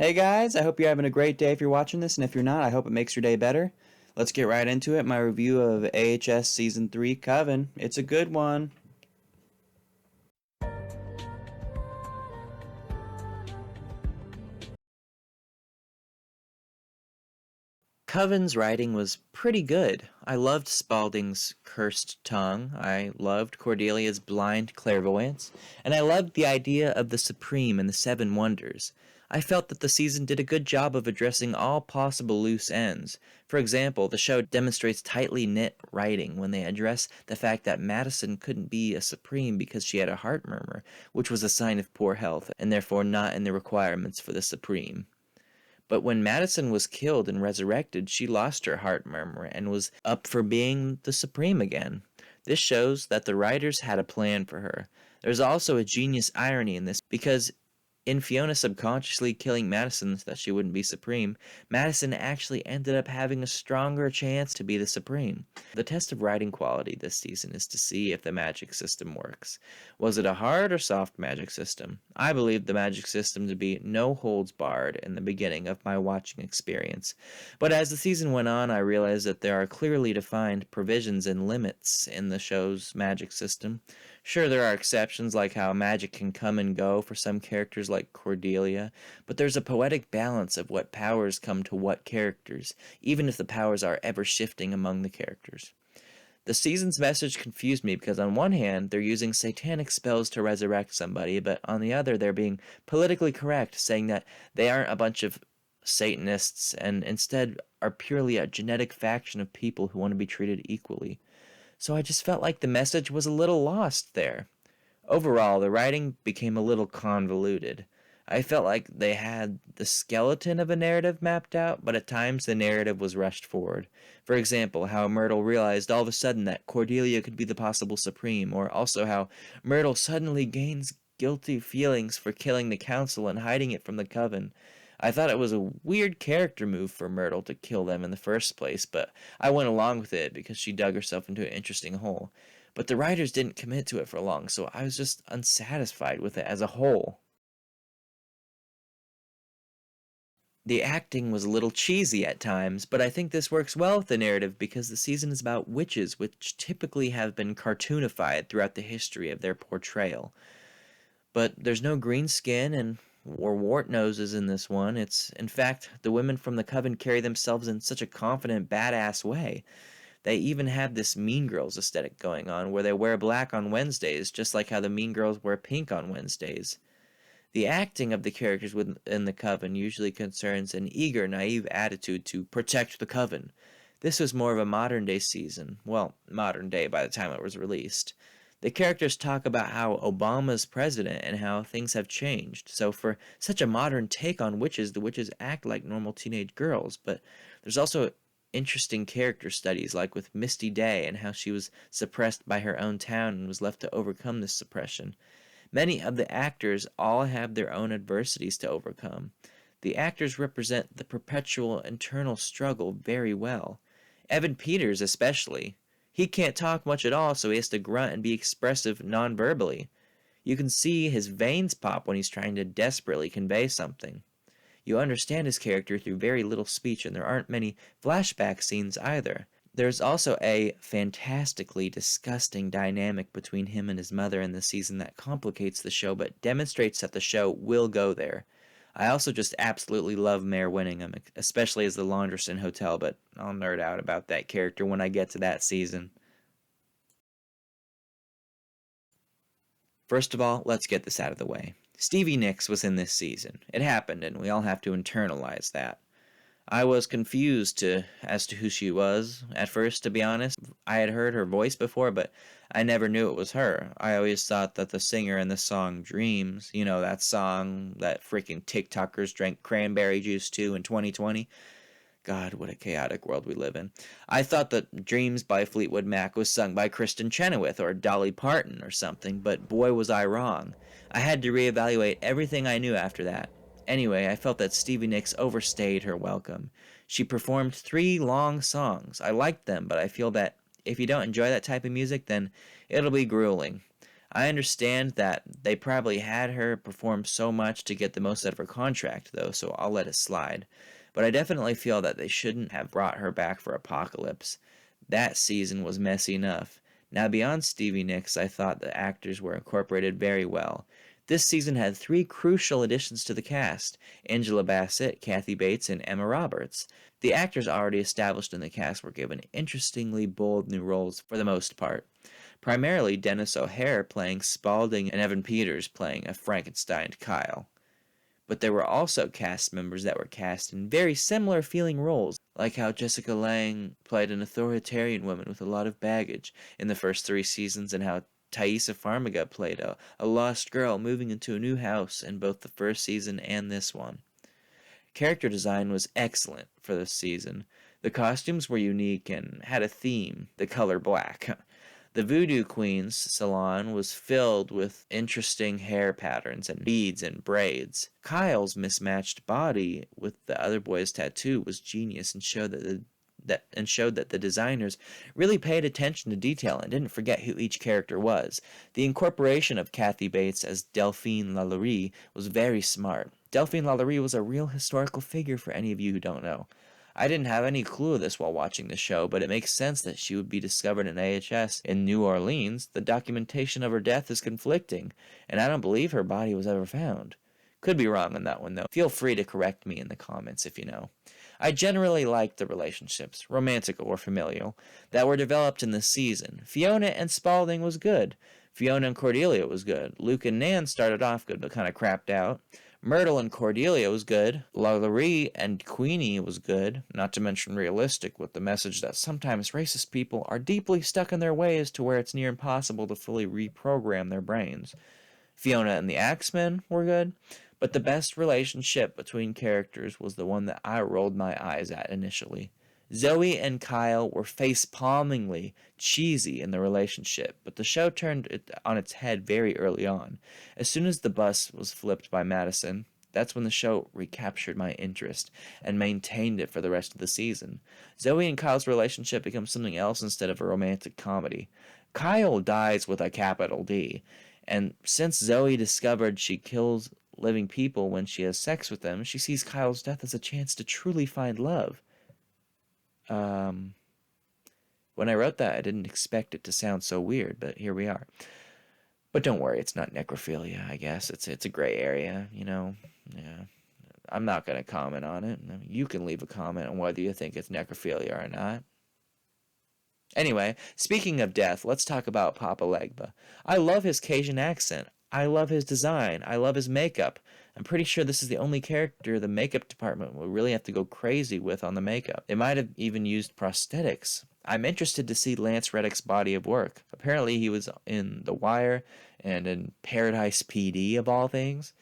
Hey guys, I hope you're having a great day if you're watching this, and if you're not, I hope it makes your day better. Let's get right into it. My review of AHS Season 3 Coven. It's a good one. Coven's writing was pretty good. I loved Spaulding's cursed tongue, I loved Cordelia's blind clairvoyance, and I loved the idea of the Supreme and the Seven Wonders. I felt that the season did a good job of addressing all possible loose ends. For example, the show demonstrates tightly knit writing when they address the fact that Madison couldn't be a Supreme because she had a heart murmur, which was a sign of poor health and therefore not in the requirements for the Supreme. But when Madison was killed and resurrected, she lost her heart murmur and was up for being the Supreme again. This shows that the writers had a plan for her. There's also a genius irony in this because in Fiona subconsciously killing Madison so that she wouldn't be Supreme, Madison actually ended up having a stronger chance to be the Supreme. The test of writing quality this season is to see if the magic system works. Was it a hard or soft magic system? I believe the magic system to be no holds barred in the beginning of my watching experience. But as the season went on, I realized that there are clearly defined provisions and limits in the show's magic system. Sure, there are exceptions like how magic can come and go for some characters like Cordelia, but there's a poetic balance of what powers come to what characters, even if the powers are ever shifting among the characters. The season's message confused me because on one hand, they're using satanic spells to resurrect somebody, but on the other, they're being politically correct, saying that they aren't a bunch of Satanists and instead are purely a genetic faction of people who want to be treated equally. So I just felt like the message was a little lost there. Overall, the writing became a little convoluted. I felt like they had the skeleton of a narrative mapped out, but at times the narrative was rushed forward. For example, how Myrtle realized all of a sudden that Cordelia could be the possible Supreme, or also how Myrtle suddenly gains guilty feelings for killing the Council and hiding it from the Coven. I thought it was a weird character move for Myrtle to kill them in the first place, but I went along with it because she dug herself into an interesting hole. But the writers didn't commit to it for long, so I was just unsatisfied with it as a whole. The acting was a little cheesy at times, but I think this works well with the narrative because the season is about witches, which typically have been cartoonified throughout the history of their portrayal. But there's no green skin and or wart noses in this one. It's in fact the women from the Coven carry themselves in such a confident, badass way. They even have this Mean Girls aesthetic going on where they wear black on Wednesdays, just like how the Mean Girls wear pink on Wednesdays. The acting of the characters within the Coven usually concerns an eager, naive attitude to protect the Coven. This was more of a modern day season. Well, modern day by the time it was released. The characters talk about how Obama's president and how things have changed. So, for such a modern take on witches, the witches act like normal teenage girls. But there's also interesting character studies, like with Misty Day and how she was suppressed by her own town and was left to overcome this suppression. Many of the actors all have their own adversities to overcome. The actors represent the perpetual internal struggle very well. Evan Peters, especially. He can't talk much at all, so he has to grunt and be expressive non-verbally. You can see his veins pop when he's trying to desperately convey something. You understand his character through very little speech, and there aren't many flashback scenes either. There's also a fantastically disgusting dynamic between him and his mother in the season that complicates the show but demonstrates that the show will go there. I also just absolutely love Mayor Winningham, especially as the Laundress Hotel, but I'll nerd out about that character when I get to that season. First of all, let's get this out of the way. Stevie Nicks was in this season. It happened, and we all have to internalize that. I was confused as to who she was at first, to be honest. I had heard her voice before, but I never knew it was her. I always thought that the singer in the song Dreams, you know, that song that freaking TikTokers drank cranberry juice to in 2020. God, what a chaotic world we live in. I thought that Dreams by Fleetwood Mac was sung by Kristen Chenoweth or Dolly Parton or something, but boy was I wrong. I had to reevaluate everything I knew after that. Anyway, I felt that Stevie Nicks overstayed her welcome. She performed 3 long songs. I liked them, but I feel that if you don't enjoy that type of music, then it'll be grueling. I understand that they probably had her perform so much to get the most out of her contract, though, so I'll let it slide. But I definitely feel that they shouldn't have brought her back for Apocalypse. That season was messy enough. Now, beyond Stevie Nicks, I thought the actors were incorporated very well. This season had three crucial additions to the cast: Angela Bassett, Kathy Bates, and Emma Roberts. The actors already established in the cast were given interestingly bold new roles for the most part. Primarily Dennis O'Hare playing Spaulding and Evan Peters playing a Frankenstein Kyle. But there were also cast members that were cast in very similar feeling roles, like how Jessica Lange played an authoritarian woman with a lot of baggage in the first three seasons, and how Thaisa Farmiga played a lost girl moving into a new house in both the first season and this one. Character design was excellent for this season. The costumes were unique and had a theme, the color black. The Voodoo Queen's salon was filled with interesting hair patterns and beads and braids. Kyle's mismatched body with the other boy's tattoo was genius and showed that the designers really paid attention to detail and didn't forget who each character was. The incorporation of Kathy Bates as Delphine Lalaurie was very smart. Delphine Lalaurie was a real historical figure for any of you who don't know. I didn't have any clue of this while watching the show, but it makes sense that she would be discovered in AHS in New Orleans. The documentation of her death is conflicting, and I don't believe her body was ever found. Could be wrong on that one, though. Feel free to correct me in the comments if you know. I generally liked the relationships, romantic or familial, that were developed in this season. Fiona and Spaulding was good. Fiona and Cordelia was good. Luke and Nan started off good, but kind of crapped out. Myrtle and Cordelia was good. Lalaurie and Queenie was good, not to mention realistic, with the message that sometimes racist people are deeply stuck in their ways to where it's near impossible to fully reprogram their brains. Fiona and the Axemen were good, but the best relationship between characters was the one that I rolled my eyes at initially. Zoe and Kyle were face-palmingly cheesy in the relationship, but the show turned it on its head very early on. As soon as the bus was flipped by Madison, that's when the show recaptured my interest and maintained it for the rest of the season. Zoe and Kyle's relationship becomes something else instead of a romantic comedy. Kyle dies with a capital D, and since Zoe discovered she kills living people when she has sex with them, she sees Kyle's death as a chance to truly find love. When I wrote that, I didn't expect it to sound so weird, but here we are. But don't worry, it's not necrophilia, I guess. It's a gray area, you know. Yeah. I'm not going to comment on it. You can leave a comment on whether you think it's necrophilia or not. Anyway, speaking of death, let's talk about Papa Legba. I love his Cajun accent. I love his design. I love his makeup. I'm pretty sure this is the only character the makeup department will really have to go crazy with on the makeup. They might have even used prosthetics. I'm interested to see Lance Reddick's body of work. Apparently he was in The Wire and in Paradise PD of all things.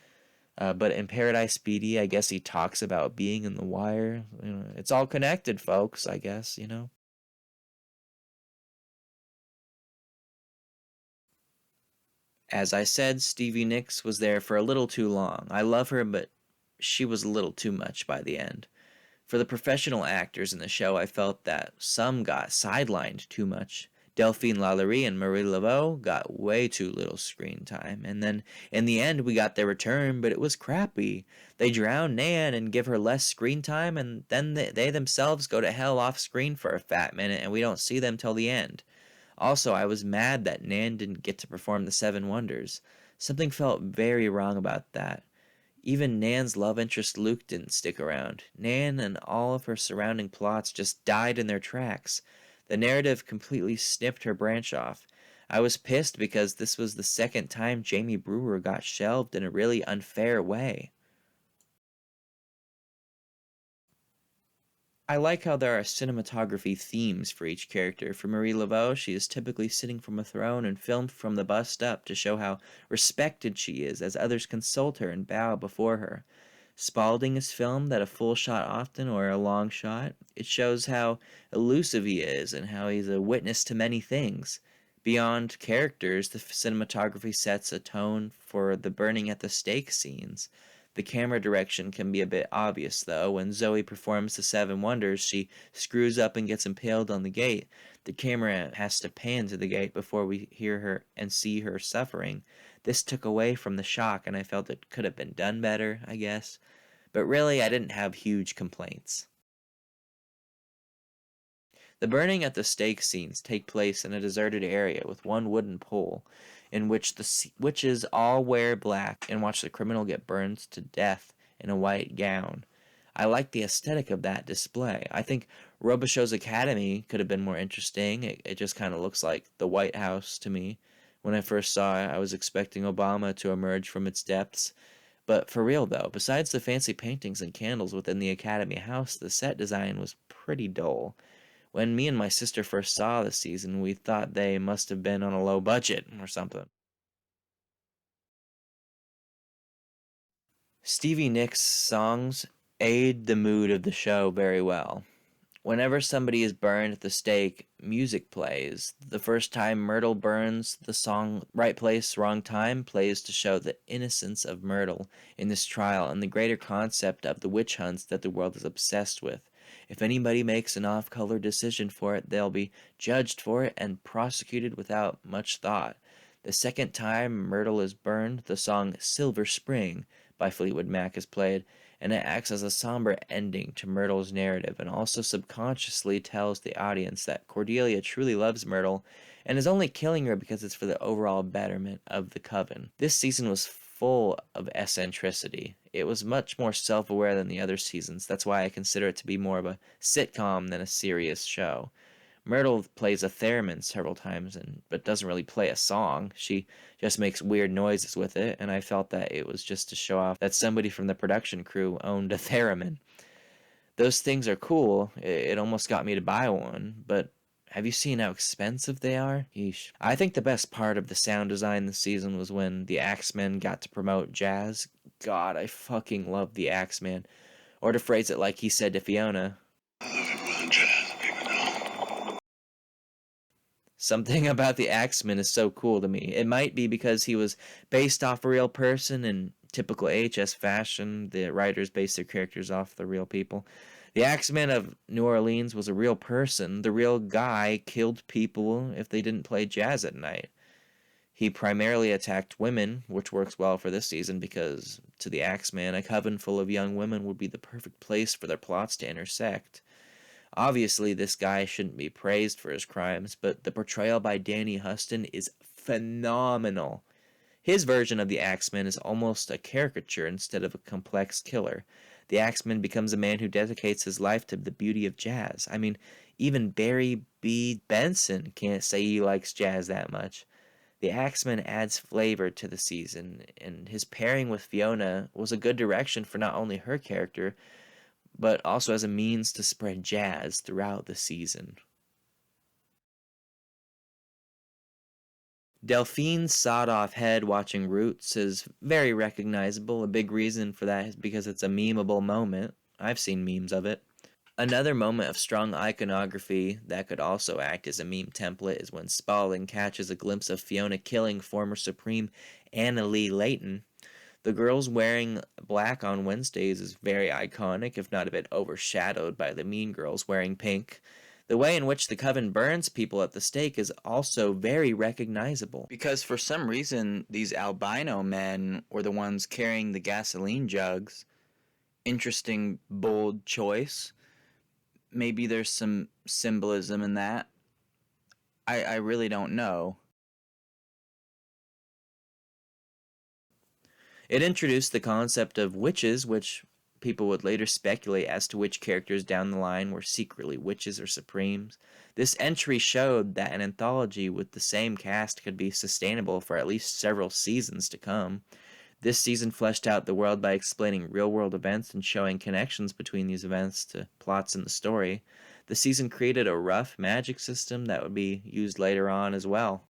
But in Paradise PD, I guess he talks about being in The Wire. You know, it's all connected, folks, I guess, you know. As I said, Stevie Nicks was there for a little too long. I love her, but she was a little too much by the end. For the professional actors in the show, I felt that some got sidelined too much. Delphine Lalaurie and Marie Laveau got way too little screen time, and then in the end we got their return, but it was crappy. They drown Nan and give her less screen time, and then they themselves go to hell off screen for a fat minute, and we don't see them till the end. Also, I was mad that Nan didn't get to perform the Seven Wonders. Something felt very wrong about that. Even Nan's love interest Luke didn't stick around. Nan and all of her surrounding plots just died in their tracks. The narrative completely snipped her branch off. I was pissed because this was the second time Jamie Brewer got shelved in a really unfair way. I like how there are cinematography themes for each character. For Marie Laveau, she is typically sitting from a throne and filmed from the bust up to show how respected she is as others consult her and bow before her. Spaulding is filmed at a full shot often or a long shot. It shows how elusive he is and how he's a witness to many things. Beyond characters, the cinematography sets a tone for the burning at the stake scenes. The camera direction can be a bit obvious, though. When Zoe performs the Seven Wonders, she screws up and gets impaled on the gate. The camera has to pan to the gate before we hear her and see her suffering. This took away from the shock, and I felt it could have been done better, I guess. But really, I didn't have huge complaints. The burning at the stake scenes take place in a deserted area with one wooden pole, in which the witches all wear black and watch the criminal get burned to death in a white gown. I like the aesthetic of that display. I think Robichaux's Academy could have been more interesting. It just kind of looks like the White House to me. When I first saw it, I was expecting Obama to emerge from its depths. But for real though, besides the fancy paintings and candles within the Academy house, the set design was pretty dull. When me and my sister first saw the season, we thought they must have been on a low budget or something. Stevie Nicks' songs aid the mood of the show very well. Whenever somebody is burned at the stake, music plays. The first time Myrtle burns, the song Right Place, Wrong Time plays to show the innocence of Myrtle in this trial and the greater concept of the witch hunts that the world is obsessed with. If anybody makes an off-color decision for it, they'll be judged for it and prosecuted without much thought. The second time Myrtle is burned, the song Silver Spring by Fleetwood Mac is played, and it acts as a somber ending to Myrtle's narrative and also subconsciously tells the audience that Cordelia truly loves Myrtle and is only killing her because it's for the overall betterment of the Coven. This season was full of eccentricity. It was much more self-aware than the other seasons. That's why I consider it to be more of a sitcom than a serious show. Myrtle plays a theremin several times but doesn't really play a song. She just makes weird noises with it, and I felt that it was just to show off that somebody from the production crew owned a theremin. Those things are cool. It almost got me to buy one, but have you seen how expensive they are? Yeesh. I think the best part of the sound design this season was when the Axemen got to promote jazz. God, I fucking love the Axeman. Or to phrase it like he said to Fiona, something about the Axeman is so cool to me. It might be because he was based off a real person in typical AHS fashion. The writers based their characters off the real people. The Axeman of New Orleans was a real person. The real guy killed people if they didn't play jazz at night. He primarily attacked women, which works well for this season because, to the Axeman, a coven full of young women would be the perfect place for their plots to intersect. Obviously, this guy shouldn't be praised for his crimes, but the portrayal by Danny Huston is phenomenal. His version of the Axeman is almost a caricature instead of a complex killer. The Axeman becomes a man who dedicates his life to the beauty of jazz. I mean, even Barry B. Benson can't say he likes jazz that much. The Axeman adds flavor to the season, and his pairing with Fiona was a good direction for not only her character, but also as a means to spread jazz throughout the season. Delphine's sawed-off head watching Roots is very recognizable. A big reason for that is because it's a memeable moment. I've seen memes of it. Another moment of strong iconography that could also act as a meme template is when Spaulding catches a glimpse of Fiona killing former Supreme Anna Lee Layton. The girls wearing black on Wednesdays is very iconic, if not a bit overshadowed by the mean girls wearing pink. The way in which the Coven burns people at the stake is also very recognizable. Because for some reason, these albino men were the ones carrying the gasoline jugs. Interesting, bold choice. Maybe there's some symbolism in that. I really don't know. It introduced the concept of witches, which people would later speculate as to which characters down the line were secretly witches or supremes. This entry showed that an anthology with the same cast could be sustainable for at least several seasons to come. This season fleshed out the world by explaining real-world events and showing connections between these events to plots in the story. The season created a rough magic system that would be used later on as well.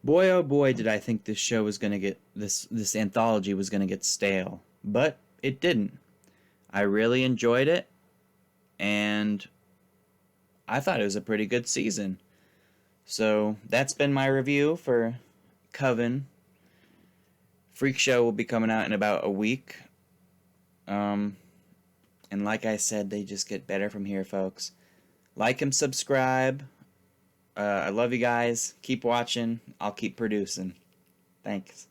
Boy, oh boy, did I think this show was going to get this anthology was going to get stale, but it didn't. I really enjoyed it, and I thought it was a pretty good season. So that's been my review for Coven. Freak Show will be coming out in about a week. And like I said, they just get better from here, folks. Like and subscribe. I love you guys. Keep watching. I'll keep producing. Thanks.